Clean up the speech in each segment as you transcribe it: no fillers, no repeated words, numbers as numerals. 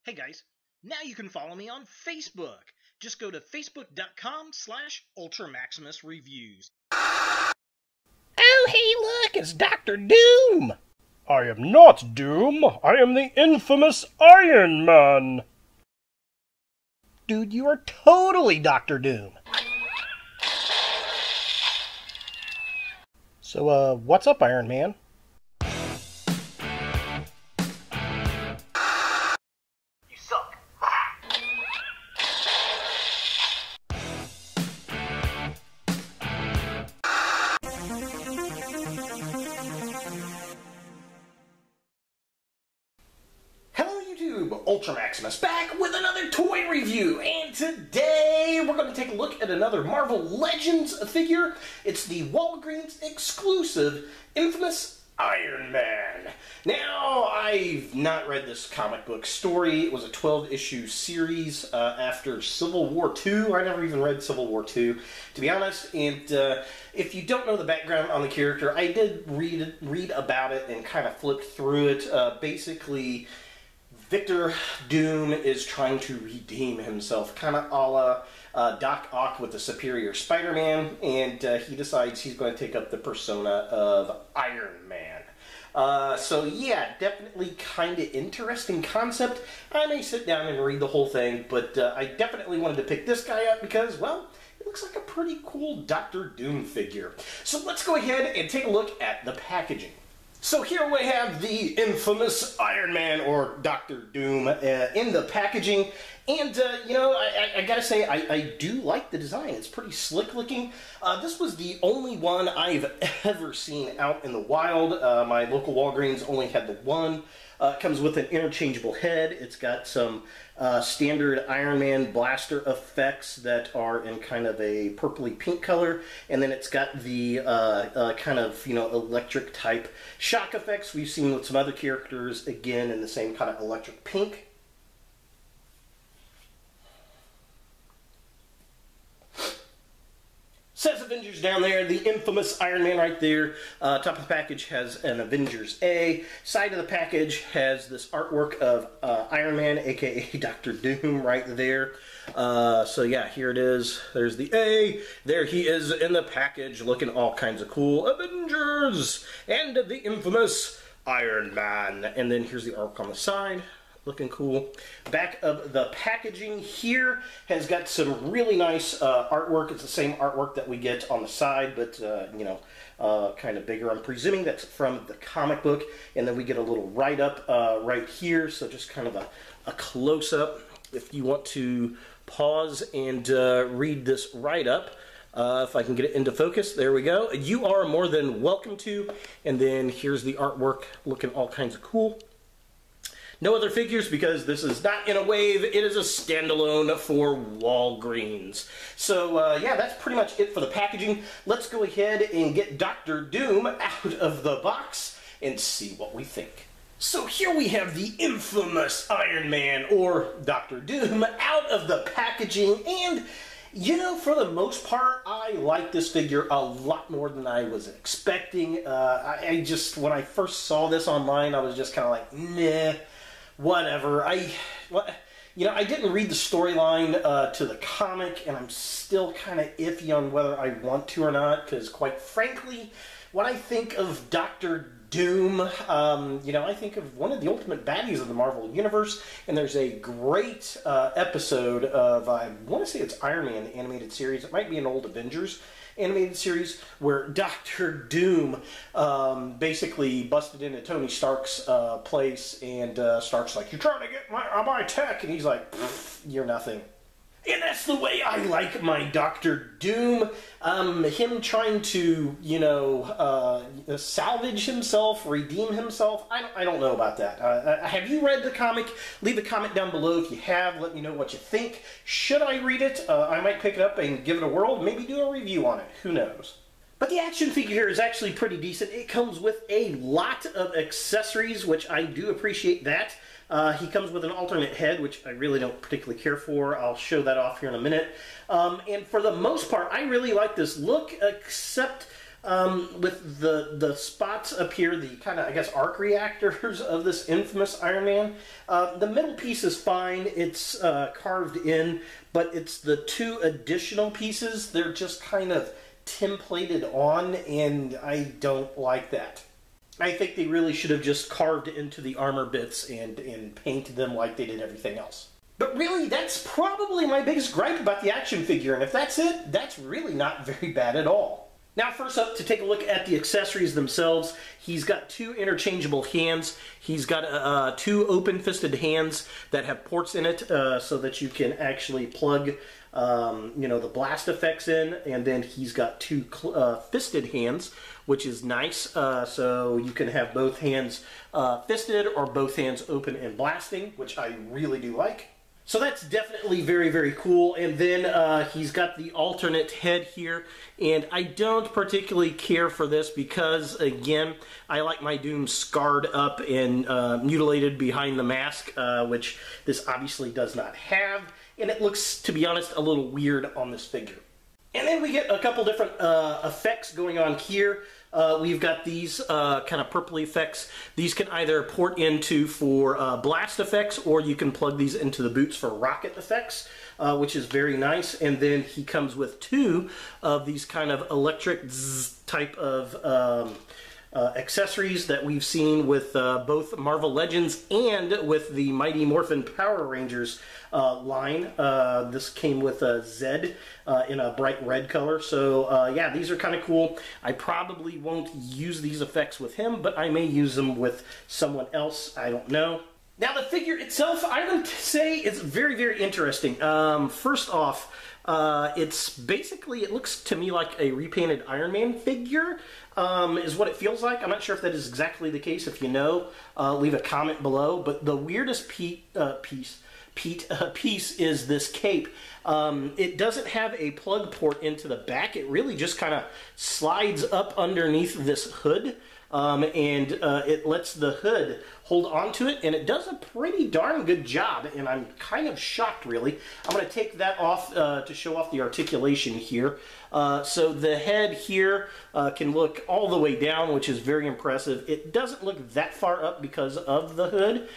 Hey guys, now you can follow me on Facebook. Just go to facebook.com/UltraMaximusReviews. Oh, hey, look, it's Dr. Doom! I am not Doom. I am the infamous Iron Man. Dude, you are totally Dr. Doom. So, what's up, Iron Man? You suck. Hello YouTube, Ultra Maximus back with another toy review, and today we're going to take a look at another Marvel Legends figure. It's the Walgreens exclusive infamous Iron Man. Now, I've not read this comic book story. It was a 12-issue series after Civil War II. I never even read Civil War II, to be honest. And if you don't know the background on the character, I did read about it and kind of flipped through it. Basically, Victor Doom is trying to redeem himself, kind of a la Doc Ock with the Superior Spider-Man, and he decides he's going to take up the persona of Iron Man. So yeah, definitely kind of interesting concept. I may sit down and read the whole thing, but I definitely wanted to pick this guy up because, well, it looks like a pretty cool Dr. Doom figure. So let's go ahead and take a look at the packaging. So here we have the infamous Iron Man, or Dr. Doom, in the packaging. And, you know, I gotta say, I do like the design. It's pretty slick looking. This was the only one I've ever seen out in the wild. My local Walgreens only had the one. It comes with an interchangeable head. It's got some standard Iron Man blaster effects that are in kind of a purpley pink color, and then it's got the kind of, you know, electric type shock effects we've seen with some other characters, again in the same kind of electric pink. Says Avengers down there, the infamous Iron Man right there. Top of the package has an Avengers A. Side of the package has this artwork of Iron Man, aka Dr. Doom, right there. So yeah, here it is. There's the A. There he is in the package, looking all kinds of cool. Avengers! And the infamous Iron Man. And then here's the artwork on the side. Looking cool. Back of the packaging here has got some really nice artwork. It's the same artwork that we get on the side, but you know, kind of bigger. I'm presuming that's from the comic book. And then we get a little write-up right here, so just kind of a close-up. If you want to pause and read this write-up, if I can get it into focus, there we go. You are more than welcome to. And then here's the artwork looking all kinds of cool. No other figures because this is not in a wave. It is a standalone for Walgreens. So, yeah, that's pretty much it for the packaging. Let's go ahead and get Dr. Doom out of the box and see what we think. So here we have the infamous Iron Man, or Dr. Doom, out of the packaging. And, you know, for the most part, I like this figure a lot more than I was expecting. I just, when I first saw this online, I was just kind of like, meh. Whatever. You know, I didn't read the storyline to the comic, and I'm still kind of iffy on whether I want to or not, because quite frankly, when I think of Dr. Doom, you know, I think of one of the ultimate baddies of the Marvel Universe, and there's a great episode of, I want to say it's Iron Man animated series, it might be an old Avengers animated series, where Dr. Doom basically busted into Tony Stark's place, and Stark's like, "You're trying to get my tech," and he's like, "You're nothing." And that's the way I like my Dr. Doom. Him trying to, you know, salvage himself, redeem himself. I don't know about that. Have you read the comic? Leave a comment down below if you have. Let me know what you think. Should I read it? I might pick it up and give it a whirl. Maybe do a review on it. Who knows? But the action figure here is actually pretty decent. It comes with a lot of accessories, which I do appreciate that. He comes with an alternate head, which I really don't particularly care for. I'll show that off here in a minute. And for the most part, I really like this look, except with the spots up here, the kind of, I guess, arc reactors of this infamous Iron Man. The middle piece is fine. It's carved in, but it's the two additional pieces. They're just kind of templated on, and I don't like that. I think they really should have just carved into the armor bits and painted them like they did everything else. But really, that's probably my biggest gripe about the action figure, and if that's it, that's really not very bad at all. Now, first up, to take a look at the accessories themselves, he's got two interchangeable hands. He's got two open-fisted hands that have ports in it so that you can actually plug the blast effects in, and then he's got two fisted hands, which is nice, so you can have both hands fisted or both hands open and blasting, which I really do like. So that's definitely very, very cool. And then he's got the alternate head here, and I don't particularly care for this because, again, I like my Doom scarred up and mutilated behind the mask, which this obviously does not have, and it looks, to be honest, a little weird on this figure. And then we get a couple different effects going on here. We've got these kind of purpley effects. These can either port into for blast effects, or you can plug these into the boots for rocket effects, which is very nice. And then he comes with two of these kind of electric zzz type of accessories that we've seen with both Marvel Legends and with the Mighty Morphin Power Rangers line. This came with a Z in a bright red color. So yeah, these are kind of cool. I probably won't use these effects with him, but I may use them with someone else. I don't know. Now the figure itself, I would say, is very, very interesting. First off, it's basically, it looks to me like a repainted Iron Man figure, is what it feels like. I'm not sure if that is exactly the case. If you know, leave a comment below. But the weirdest piece is this cape. It doesn't have a plug port into the back. It really just kind of slides up underneath this hood. And it lets the hood hold onto it, and it does a pretty darn good job, and I'm kind of shocked, really. I'm going to take that off to show off the articulation here. So the head here can look all the way down, which is very impressive. It doesn't look that far up because of the hood.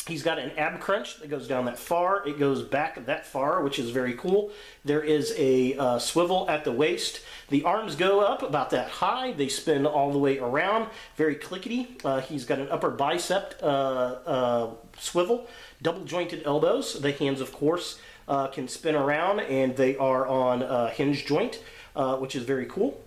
He's got an ab crunch that goes down that far. It goes back that far, which is very cool. There is a swivel at the waist. The arms go up about that high. They spin all the way around. Very clickety. He's got an upper bicep swivel. Double jointed elbows. The hands, of course, can spin around, and they are on a hinge joint, which is very cool.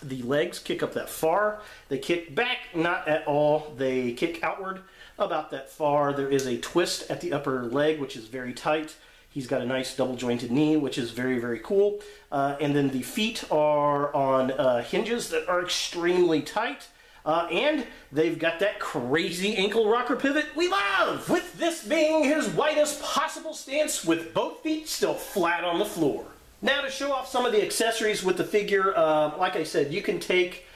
The legs kick up that far. They kick back, not at all. They kick outward about that far. There is a twist at the upper leg, which is very tight. He's got a nice double jointed knee, which is very, very cool. And then the feet are on hinges that are extremely tight. And they've got that crazy ankle rocker pivot we love, with this being his widest possible stance with both feet still flat on the floor. Now, to show off some of the accessories with the figure, like I said, you can take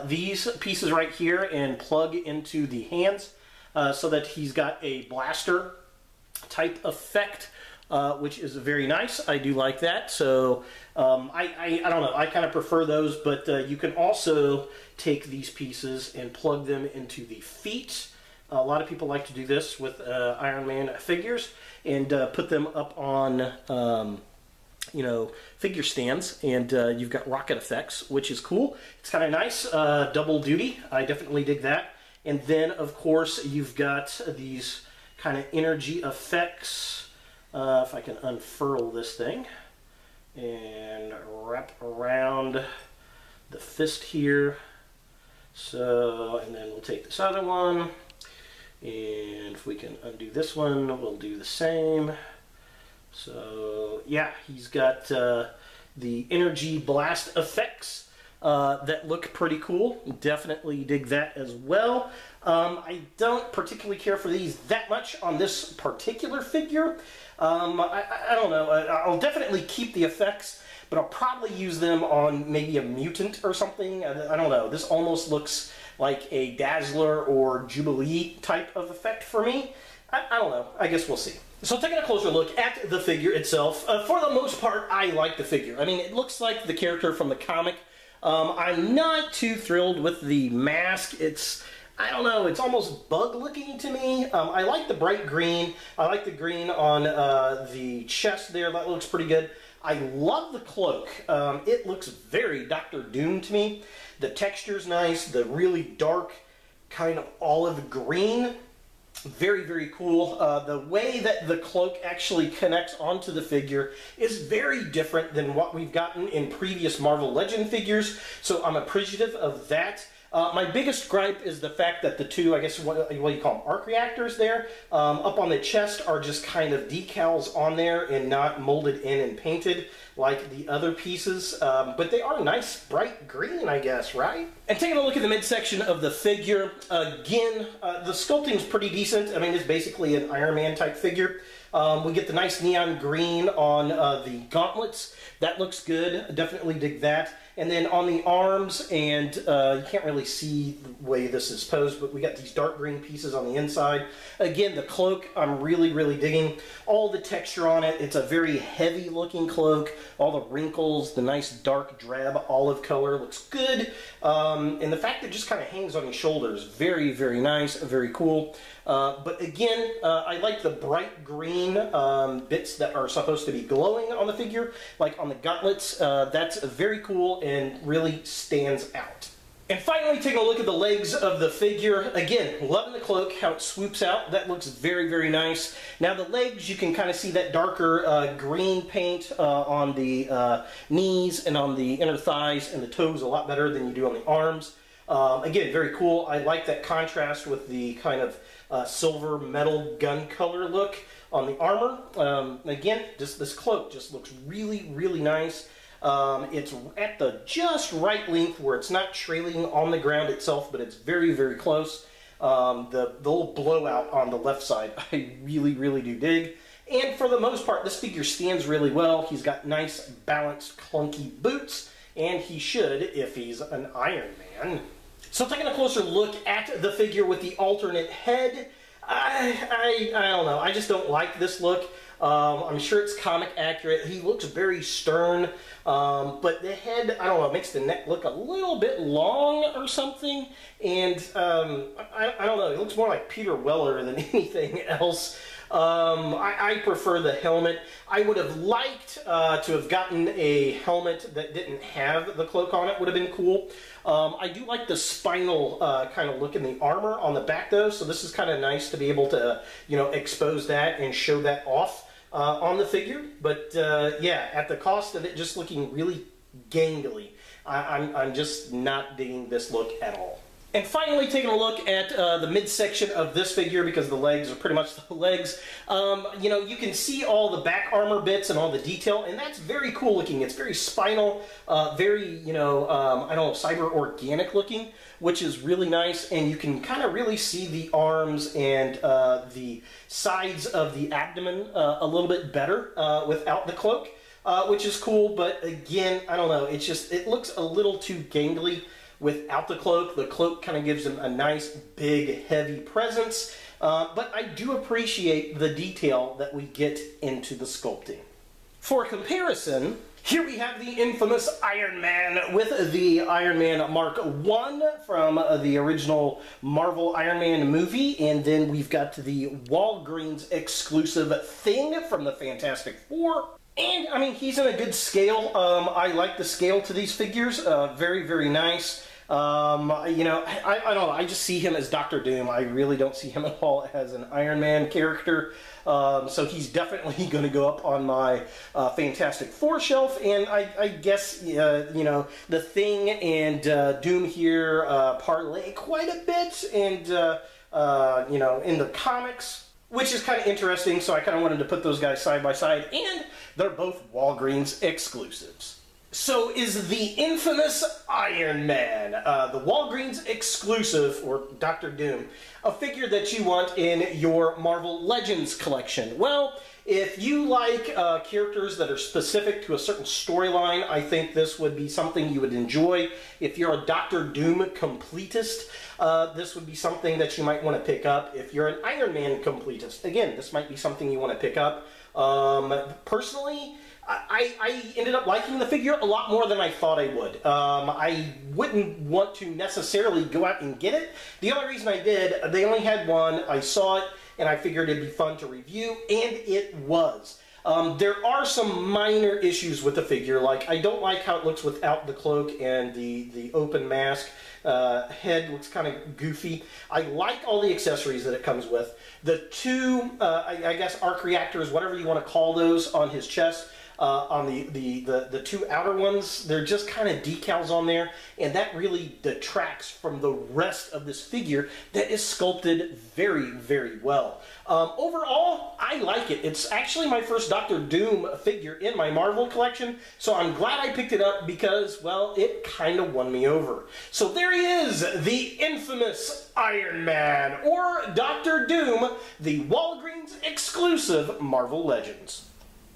these pieces right here and plug into the hands so that he's got a blaster type effect, which is very nice. I do like that. So I don't know, I kind of prefer those, but you can also take these pieces and plug them into the feet. A lot of people like to do this with Iron Man figures and put them up on figure stands, and you've got rocket effects, which is cool. It's kind of nice, double duty. I definitely dig that. And then, of course, you've got these kind of energy effects. If I can unfurl this thing and wrap around the fist here. So, and then we'll take this other one, and if we can undo this one, we'll do the same. So yeah, he's got the energy blast effects that look pretty cool. Definitely dig that as well. I don't particularly care for these that much on this particular figure. I don't know. I'll definitely keep the effects, but I'll probably use them on maybe a mutant or something. I don't know. This almost looks like a Dazzler or Jubilee type of effect for me. I don't know. I guess we'll see. So taking a closer look at the figure itself, for the most part, I like the figure. I mean, it looks like the character from the comic, I'm not too thrilled with the mask. I don't know, it's almost bug-looking to me. I like the bright green. I like the green on the chest there. That looks pretty good. I love the cloak. It looks very Doctor Doom to me. The texture's nice. The really dark kind of olive green. Very, very cool. The way that the cloak actually connects onto the figure is very different than what we've gotten in previous Marvel Legend figures, so I'm appreciative of that. My biggest gripe is the fact that the two, I guess, what do you call them, arc reactors there, up on the chest are just kind of decals on there and not molded in and painted like the other pieces. But they are nice, bright green, I guess, right? And taking a look at the midsection of the figure, again, the sculpting's pretty decent. I mean, it's basically an Iron Man type figure. We get the nice neon green on the gauntlets. That looks good. Definitely dig that. And then on the arms, and you can't really see the way this is posed, but we got these dark green pieces on the inside. Again, the cloak, I'm really, really digging. All the texture on it, it's a very heavy looking cloak. All the wrinkles, the nice dark drab olive color looks good. And the fact that it just kind of hangs on your shoulders, very, very nice, very cool. But again, I like the bright green bits that are supposed to be glowing on the figure, like on the gauntlets. That's very cool and really stands out. And finally, taking a look at the legs of the figure. Again, loving the cloak, how it swoops out. That looks very, very nice. Now the legs, you can kind of see that darker green paint on the knees and on the inner thighs and the toes a lot better than you do on the arms. Again, very cool. I like that contrast with the kind of silver metal gun color look on the armor. Again, this cloak just looks really, really nice. It's at the just right length where it's not trailing on the ground itself, but it's very, very close. The little blowout on the left side, I really, really do dig. And for the most part, this figure stands really well. He's got nice, balanced, clunky boots, and he should if he's an Iron Man. So taking a closer look at the figure with the alternate head, I don't know. I just don't like this look. I'm sure it's comic accurate. He looks very stern, but the head, I don't know, makes the neck look a little bit long or something. And I don't know, it looks more like Peter Weller than anything else. I prefer the helmet. I would have liked to have gotten a helmet that didn't have the cloak on it. Would have been cool. I do like the spinal kind of look in the armor on the back though, so this is kind of nice to be able to, you know, expose that and show that off on the figure. But yeah, at the cost of it just looking really gangly, I'm just not digging this look at all. And finally, taking a look at the midsection of this figure, because the legs are pretty much the legs, you know, you can see all the back armor bits and all the detail, and that's very cool looking. It's very spinal, very, you know, I don't know, cyber organic looking, which is really nice, and you can kind of really see the arms and the sides of the abdomen a little bit better without the cloak, which is cool, but again, I don't know, it's just, it looks a little too gangly without the cloak. The cloak kind of gives him a nice, big, heavy presence, but I do appreciate the detail that we get into the sculpting. For comparison, here we have the infamous Iron Man with the Iron Man Mark I from the original Marvel Iron Man movie, and then we've got the Walgreens exclusive Thing from the Fantastic Four. And, I mean, he's in a good scale. I like the scale to these figures. Very, very nice. You know, I don't know. I just see him as Doctor Doom. I really don't see him at all as an Iron Man character. So he's definitely going to go up on my Fantastic Four shelf. And I guess, you know, the Thing and Doom here parlay quite a bit. And, you know, in the comics, which is kind of interesting. So I kind of wanted to put those guys side by side. And they're both Walgreens exclusives. So is the infamous Iron Man, the Walgreens exclusive, or Doctor Doom, a figure that you want in your Marvel Legends collection? Well, if you like characters that are specific to a certain storyline, I think this would be something you would enjoy. If you're a Doctor Doom completist, this would be something that you might want to pick up. If you're an Iron Man completist, again, this might be something you want to pick up. Personally, I ended up liking the figure a lot more than I thought I would. I wouldn't want to necessarily go out and get it. The only reason I did, they only had one. I saw it, and I figured it'd be fun to review, and it was. There are some minor issues with the figure, like I don't like how it looks without the cloak and the open mask. Head looks kind of goofy. I like all the accessories that it comes with. The two, I guess, arc reactors, whatever you want to call those, on his chest, on the two outer ones, they're just kind of decals on there, and that really detracts from the rest of this figure that is sculpted very, very well. Overall, I like it. It's actually my first Doctor Doom figure in my Marvel collection, so I'm glad I picked it up because, well, it kind of won me over. So there he is, the infamous Iron Man, or Doctor Doom, the Walgreens exclusive Marvel Legends.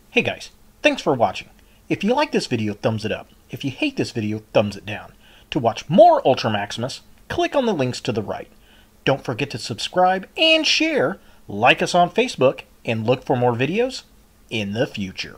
Hey guys, thanks for watching. If you like this video, thumbs it up. If you hate this video, thumbs it down. To watch more Ultra Maximus, click on the links to the right. Don't forget to subscribe and share, like us on Facebook, and look for more videos in the future.